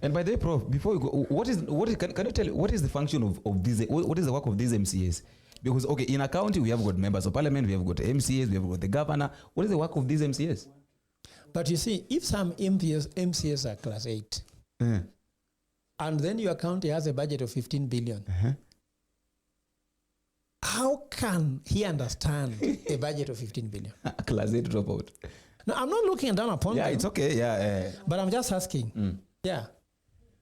And by the way, Prof, before we go, can you tell me what is the function of these? What is the work of these MCAs? Because okay, in a county we have got members of parliament, we have got MCAs, we have got the governor. What is the work of these MCAs? But you see, if some MCAs are class 8, and then your county has a budget of 15 billion, how can he understand a budget of 15 billion? Class 8 dropout. No, I'm not looking down upon them. Yeah, it's okay. Yeah. But I'm just asking. Yeah.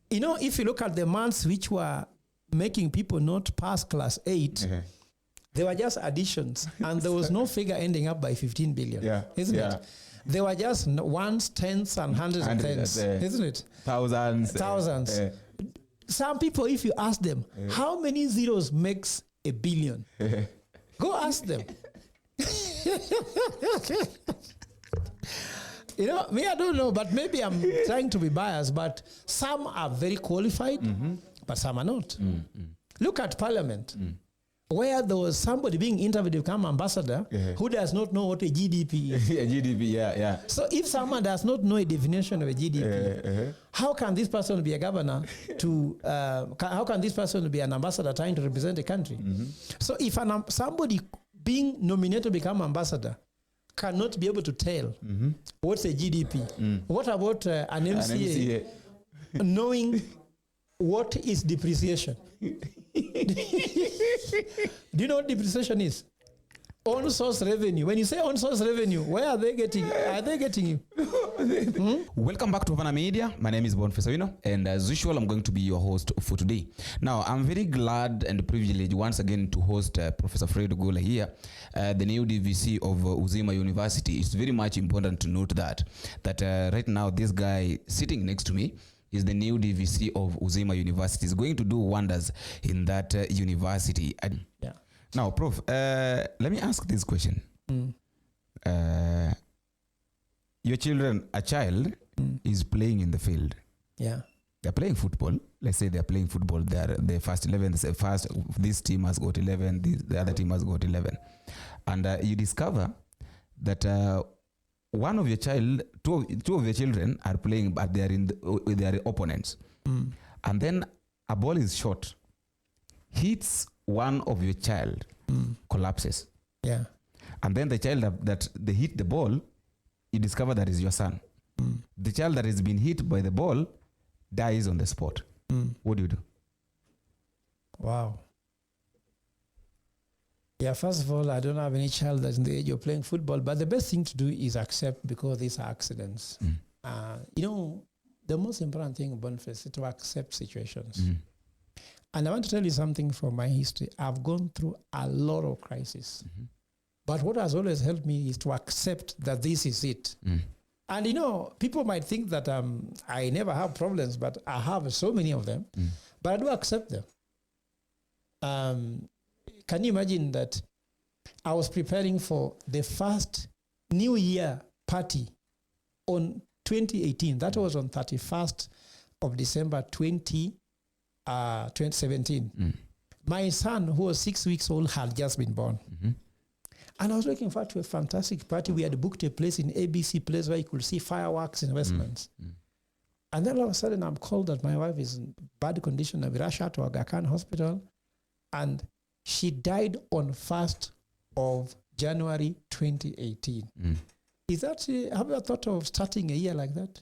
You know, if you look at the months which were making people not pass class 8, they were just additions. And there was no figure ending up by 15 billion. Isn't it? They were just ones, tens, and hundreds and tens. Isn't it? Thousands. Some people, if you ask them, how many zeros makes a billion? Go ask them. You know, me, I don't know, but maybe I'm trying to be biased, but some are very qualified, but some are not. Look at Parliament, where there was somebody being interviewed to become ambassador who does not know what a GDP is. GDP. So if someone does not know a definition of a GDP, how can this person be a governor how can this person be an ambassador trying to represent a country? So if somebody being nominated to become ambassador cannot be able to tell what's a GDP, what about an MCA knowing what is depreciation? Do you know what depreciation is? On source revenue. When you say on source revenue, where are they getting? Are they getting you? Welcome back to Havana Media. My name is Boniface Awino, and as usual, I'm going to be your host for today. Now, I'm very glad and privileged once again to host Professor Fred Gola here, the new DVC of Uzima University. It's very much important to note that right now this guy sitting next to me is the new DVC of Uzima University. Is going to do wonders in that university. Yeah. Now, Prof, let me ask this question. A child is playing in the field. Yeah. They're playing football. Let's say they're playing football. They're the first 11. This team has got 11. The other team has got 11. And you discover that one of your two of your children are playing, but they are with their opponents. And then a ball is shot, hits one of your child, collapses. Yeah. And then the child that they hit the ball, you discover that is your son. The child that has been hit by the ball dies on the spot. What do you do? Wow. Yeah, first of all, I don't have any child that's in the age of playing football, but the best thing to do is accept, because these are accidents. You know, the most important thing, Boniface, is to accept situations. And I want to tell you something from my history. I've gone through a lot of crises. But what has always helped me is to accept that this is it. And you know, people might think that I never have problems, but I have so many of them. But I do accept them. Can you imagine that I was preparing for the first New Year party on 2018. That was on 31st of December 2017. My son, who was 6 weeks old, had just been born. And I was looking forward to a fantastic party. We had booked a place in ABC Place where you could see fireworks investments. And then all of a sudden I'm called that my wife is in bad condition. I rush her to Aga Khan Hospital. And she died on 1st of January 2018. Is that, have you thought of starting a year like that?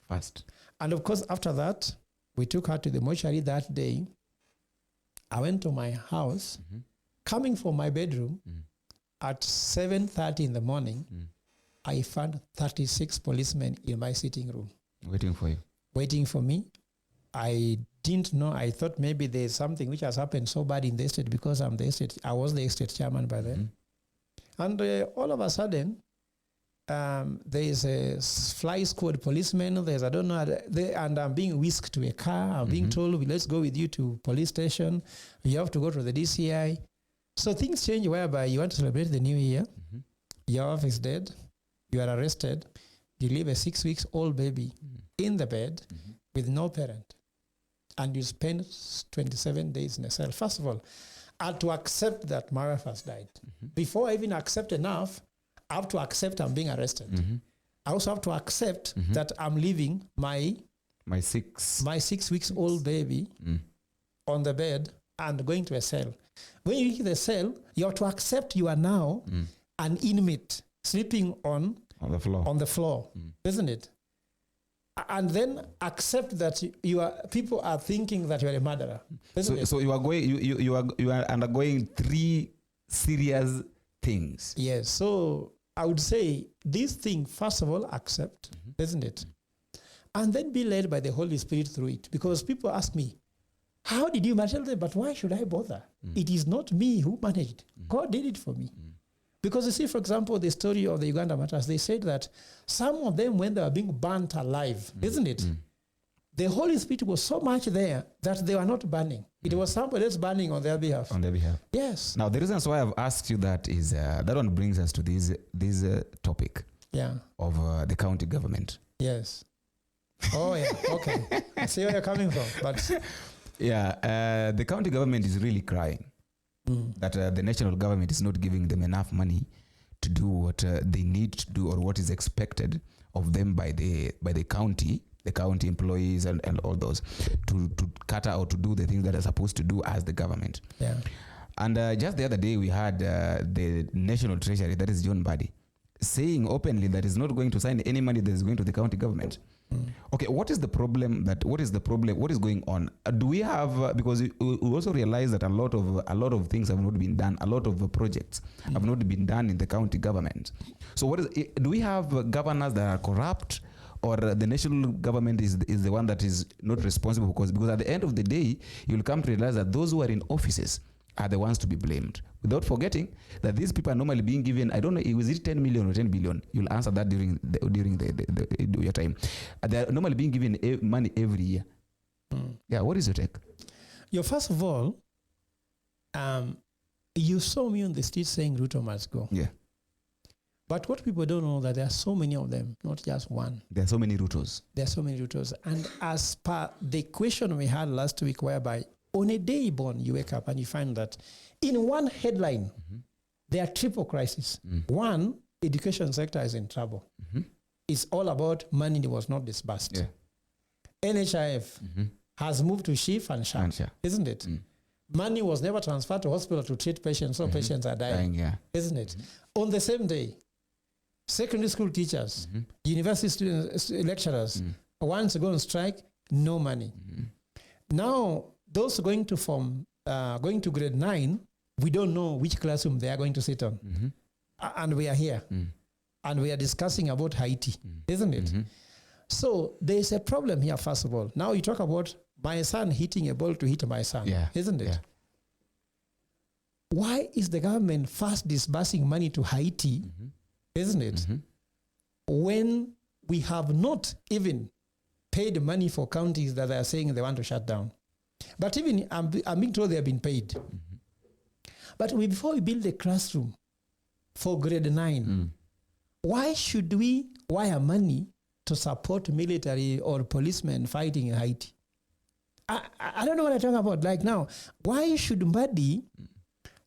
Fast. And of course, after that, we took her to the mortuary that day. I went to my house, coming from my bedroom at 7:30 in the morning. I found 36 policemen in my sitting room. Waiting for you. Waiting for me. I didn't know. I thought maybe there's something which has happened so bad in the estate because I'm the estate. I was the estate chairman by then. And all of a sudden, there is a fly squad policeman. There's, I don't know, and I'm being whisked to a car. I'm being told, let's go with you to police station. You have to go to the DCI. So things change whereby you want to celebrate the new year. Your wife is dead. You are arrested. You leave a 6 weeks old baby in the bed with no parent. And you spend 27 days in a cell. First of all, I had to accept that my wife has died. Before I even accept enough, I have to accept I'm being arrested. I also have to accept that I'm leaving my My 6 weeks old baby on the bed and going to a cell. When you reach the cell, you have to accept you are now an inmate sleeping on the floor, isn't it? And then accept that people are thinking that you are a murderer. So you are undergoing 3 serious things. Yes. So I would say this thing, first of all, accept, isn't it? And then be led by the Holy Spirit through it. Because people ask me, how did you manage it? But why should I bother? It is not me who managed. God did it for me. Because you see, for example, the story of the Uganda matters, they said that some of them, when they were being burnt alive, isn't it? The Holy Spirit was so much there that they were not burning. It was somebody else burning on their behalf. Yes. Now, the reasons why I've asked you that is that one brings us to this topic of the county government. Yes. Oh, yeah. Okay. I see where you're coming from. But the county government is really crying that the national government is not giving them enough money to do what they need to do or what is expected of them by the county employees and all those to cater or to do the things that are supposed to do as the government. Yeah. And just the other day we had the National Treasury, that is John Mbadi, saying openly that he's not going to sign any money that is going to the county government. Okay, what is the problem? What is going on? Do we have, because we also realize that a lot of things have not been done. A lot of projects have not been done in the county government. So do we have governors that are corrupt, or the national government is the one that is not responsible? Because at the end of the day, you'll come to realize that those who are in offices are the ones to be blamed. Without forgetting that these people are normally being given, I don't know, was it 10 million or 10 billion? You'll answer that during your time. They are normally being given money every year. Yeah, what is your take? First of all, you saw me on the street saying Ruto must go. Yeah. But what people don't know that there are so many of them, not just one. There are so many Rutos. And as per the question we had last week, whereby on a day born, you wake up and you find that in one headline, there are triple crises. One, education sector is in trouble. It's all about money that was not disbursed. Yeah. NHIF has moved to SHIF and SHA, isn't it? Money was never transferred to hospital to treat patients, so patients are dying, isn't it? On the same day, secondary school teachers, university students, lecturers, once go on strike, no money. Now, those going to grade 9, we don't know which classroom they are going to sit on. And we are here. And we are discussing about Haiti, isn't it? So there's a problem here, first of all. Now you talk about my son hitting a ball to hit my son, isn't it? Why is the government first disbursing money to Haiti, isn't it? When we have not even paid money for counties that are saying they want to shut down. But even I'm being told they have been paid. But before we build a classroom for grade 9, why should we wire money to support military or policemen fighting in Haiti? I don't know what I'm talking about. Like now, why should Mbadi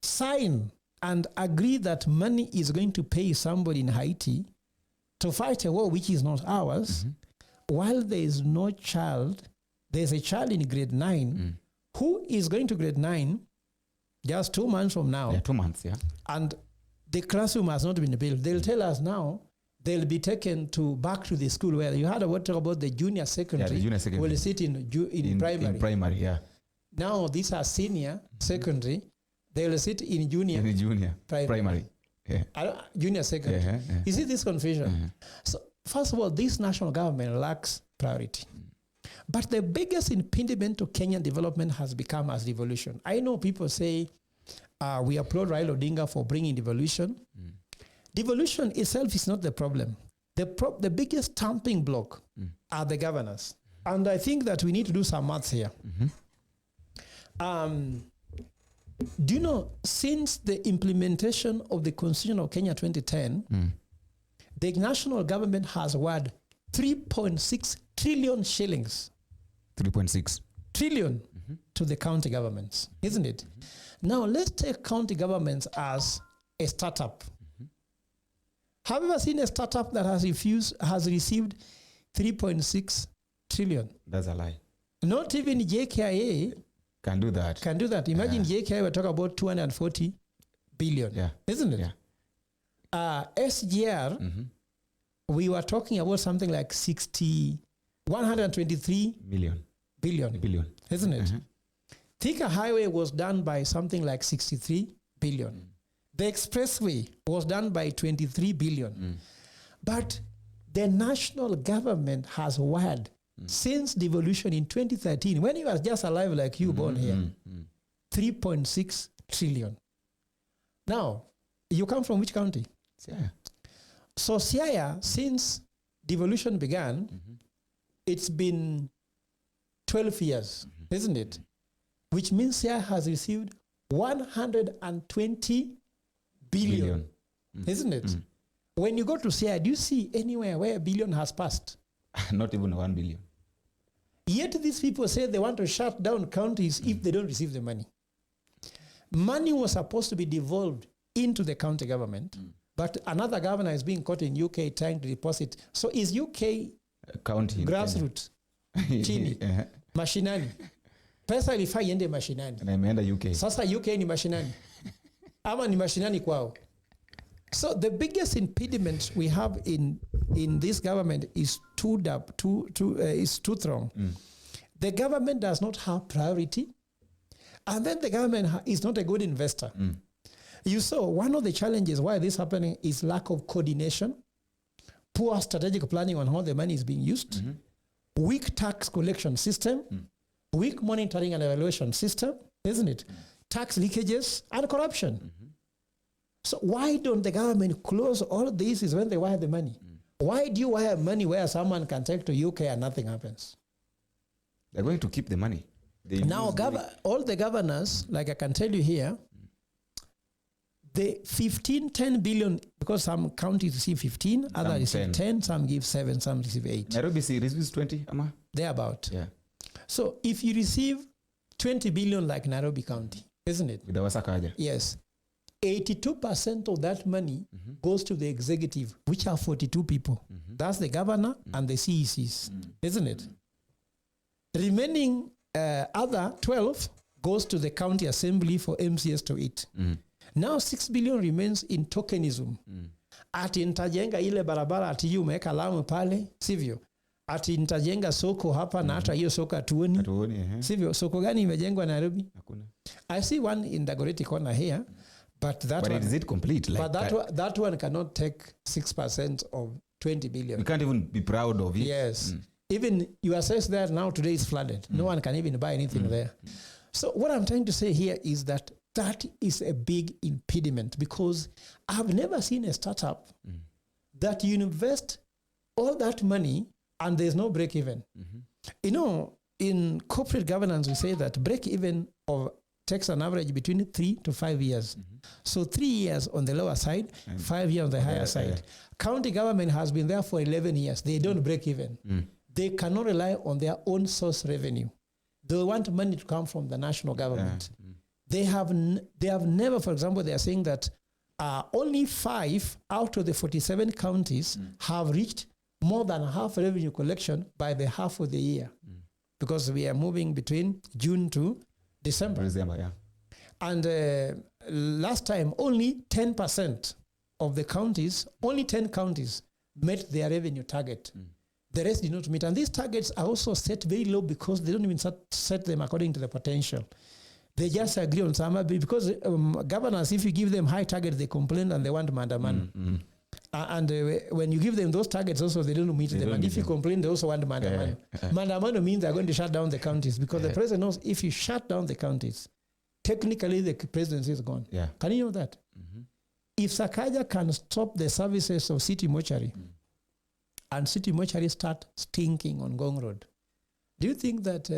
sign and agree that money is going to pay somebody in Haiti to fight a war which is not ours, while there is no child? There's a child in grade 9 who is going to grade 9 just 2 months from now. 2 months, And the classroom has not been built. They'll tell us now they'll be taken back to the school where you heard about the junior secondary. The junior secondary will sit in primary. In primary, Now these are senior secondary. They will sit in junior. Primary. Junior secondary. You see this confusion? So first of all, this national government lacks priority. But the biggest impediment to Kenyan development has become as devolution. I know people say we applaud Raila Odinga for bringing devolution. Devolution itself is not the problem. The biggest stumbling block are the governors. And I think that we need to do some maths here. Do you know, since the implementation of the Constitution of Kenya 2010, the national government has awarded 3.6 trillion shillings. 3.6 trillion to the county governments, isn't it? Now let's take county governments as a startup. Have you ever seen a startup that has received 3.6 trillion. That's a lie. Not even JKIA Can do that. can do that. Imagine JKIA, we're talking about 240 billion, isn't it? Yeah. SGR, we were talking about something like 123 billion, isn't it? Thika Highway was done by something like 63 billion. The expressway was done by 23 billion. But the national government has wired since devolution in 2013, when he was just alive like you, born here, 3.6 trillion. Now, you come from which county? Siaya. So Siaya, since devolution began, it's been 12 years, isn't it? Which means Siaya has received 120 billion. Isn't it? When you go to Siaya, do you see anywhere where a billion has passed? Not even 1 billion. Yet these people say they want to shut down counties if they don't receive the money. Money was supposed to be devolved into the county government, but another governor is being caught in UK trying to deposit. So is UK County grassroots, chini, mashinani? Pesa ilifaa iende mashinani. Na imeenda UK. Sasa UK ni mashinani. Ama ni mashinani kwao. So the biggest impediment we have in this government is two-pronged. The government does not have priority, and then the government is not a good investor. You saw one of the challenges why this is happening is lack of coordination, poor strategic planning on how the money is being used, weak tax collection system, weak monitoring and evaluation system, isn't it? Tax leakages and corruption. So why don't the government close all this is when they wire the money? Why do you wire money where someone can take to UK and nothing happens? They're going to keep the money. Now, all the governors, like I can tell you here, the 10 billion, because some counties receive 15, others receive 10, some give 7, some receive 8. Nairobi receives 20, Ama? Thereabout. Yeah. So if you receive 20 billion like Nairobi County, isn't it? With the Wasakaja. Yes. 82% of that money goes to the executive, which are 42 people. That's the governor and the CECs, isn't it? Remaining other 12 goes to the county assembly for MCS to eat. Now 6 billion remains in tokenism. Ati nitajenga ile barabara ati hiyo umeweka lamu pale, sivyo? Ati nitajenga soko hapa na hata hiyo soko hatuoni. Sivyo? Soko gani imejengwa Nairobi? Hakuna. I see one in Dagoretti corner here. But is it complete? Like that one cannot take 6% of 20 billion. You can't even be proud of it. Yes. Even you assess that now today is flooded. No one can even buy anything there. So what I'm trying to say here is that is a big impediment, because I've never seen a startup that you invest all that money and there's no break even. You know, in corporate governance, we say that break even takes an average between 3 to 5 years. So 3 years on the lower side, 5 years on the higher side. County government has been there for 11 years. They don't break even. They cannot rely on their own source revenue. They want money to come from the national government. They have never, for example, they are saying that only 5 out of the 47 counties have reached more than half revenue collection by the half of the year. Because we are moving between June to December, yeah. And last time, only 10% of the counties, only 10 counties met their revenue target. The rest did not meet. And these targets are also set very low because they don't even set them according to the potential. They just agree on some, because governors, if you give them high targets, they complain and they want mandamano. And when you give them those targets also, they don't meet them. And if you complain, they also want mandamano. Mandamano means they're going to shut down the counties, because the president knows if you shut down the counties, technically the presidency is gone. Can you know that? If Sakaja can stop the services of city mortuary and city mortuary start stinking on Ngong Road, do you think that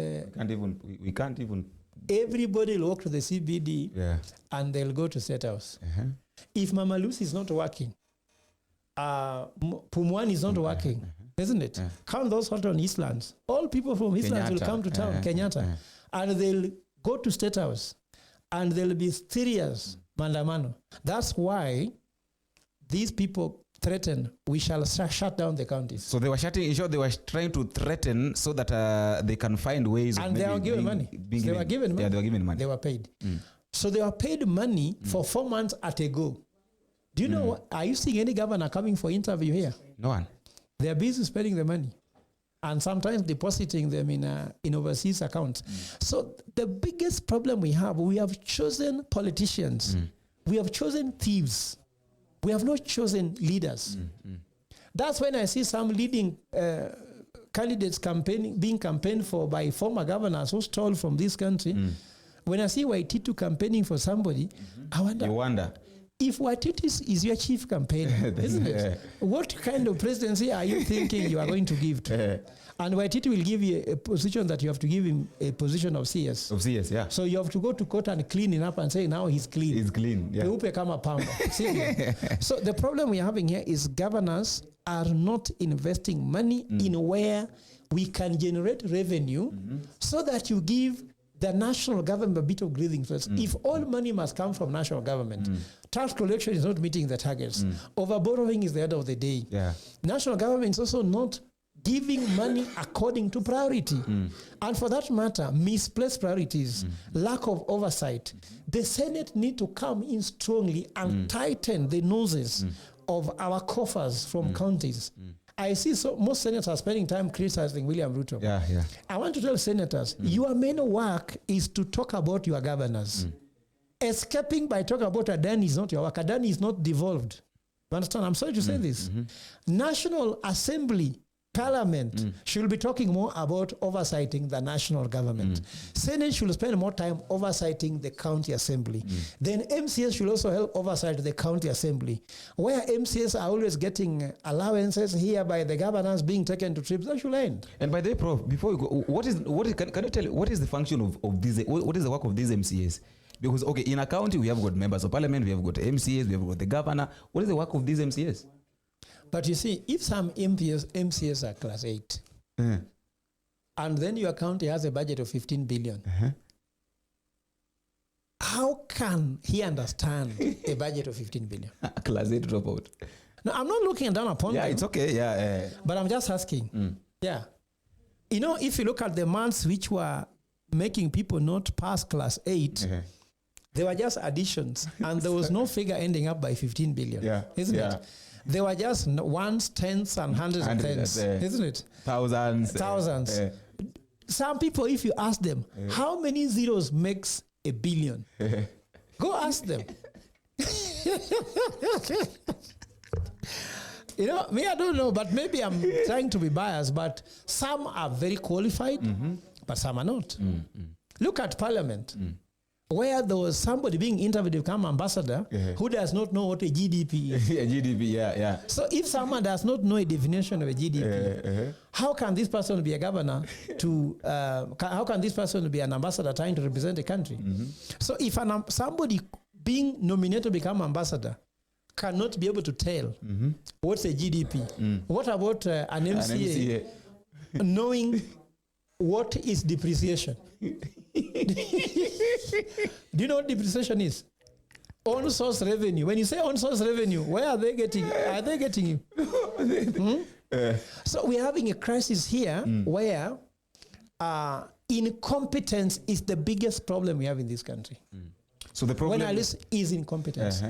we can't even everybody will walk to the CBD and they'll go to State House? If Mama Lucy is not working, Pumwani is not working, isn't it? Count those hot on Eastlands. All people from Eastlands will come to town, Kenyatta, and they'll go to State House, and there'll be serious mandamano. That's why these people threaten, we shall shut down the counties. So they were shutting, in short, they were trying to threaten so that they can find ways and of they were given money. They were given money. Yeah, they were given money. They were paid. So they were paid money for 4 months at a go. Do you know what? Are you seeing any governor coming for interview here? No one. They are busy spending the money and sometimes depositing them in overseas accounts. So the biggest problem we have chosen politicians. We have chosen thieves. We have not chosen leaders. That's when I see some leading candidates being campaigned for by former governors who stole from this country. When I see Waititu campaigning for somebody, I wonder. You wonder. If Waititu is your chief campaigner, isn't it? What kind of presidency are you thinking you are going to give to? And Waititu will give you a position that you have to give him a position of CS. Of CS, yeah. So you have to go to court and clean him up and say, now he's clean. He's clean, yeah. So the problem we are having here is governors are not investing money in where we can generate revenue so that you give the national government a bit of breathing space. If all money must come from national government, tax collection is not meeting the targets. Over-borrowing is the end of the day. Yeah. National government is also not giving money according to priority. And for that matter, misplaced priorities, lack of oversight. The Senate need to come in strongly and tighten the noses of our coffers from counties. I see most senators are spending time criticizing William Ruto. Yeah. I want to tell senators, your main work is to talk about your governors. Escaping by talking about Adani is not your work. Adani is not devolved. You understand? I'm sorry to say this. National Assembly, Parliament should be talking more about oversighting the national government. Senate should spend more time oversighting the county assembly. Then MCS should also help oversight the county assembly. Where MCS are always getting allowances here by the governors being taken to trips, that should end. And by the way, Prof, before you go, can you tell what is the function of these, what is the work of these MCS? Because, okay, in a county, we have got members of parliament, we have got MCS, we have got the governor. What is the work of these MCS? But you see, if some MCS are class 8, and then your county has a budget of 15 billion, how can he understand a budget of 15 billion? Class 8 dropout. No, I'm not looking down upon them. Yeah, it's okay, yeah. But I'm just asking. Yeah. You know, if you look at the months which were making people not pass class 8, they were just additions, and there was no figure ending up by 15 billion, isn't it? They were just ones, tens, and hundreds and tens, isn't it? Thousands. Some people, if you ask them, how many zeros makes a billion? Go ask them. You know, me, I don't know, but maybe I'm trying to be biased, but some are very qualified, but some are not. Look at Parliament. Where there was somebody being interviewed to become ambassador who does not know what a GDP is. GDP. So if someone does not know a definition of a GDP, how can this person be a governor how can this person be an ambassador trying to represent a country? So if somebody being nominated to become ambassador cannot be able to tell what's a GDP, what about an MCA knowing what is depreciation? Do you know what depreciation is? On source revenue. When you say on source revenue, where are they getting? Are they getting you? So we're having a crisis here where incompetence is the biggest problem we have in this country. So the problem is incompetence.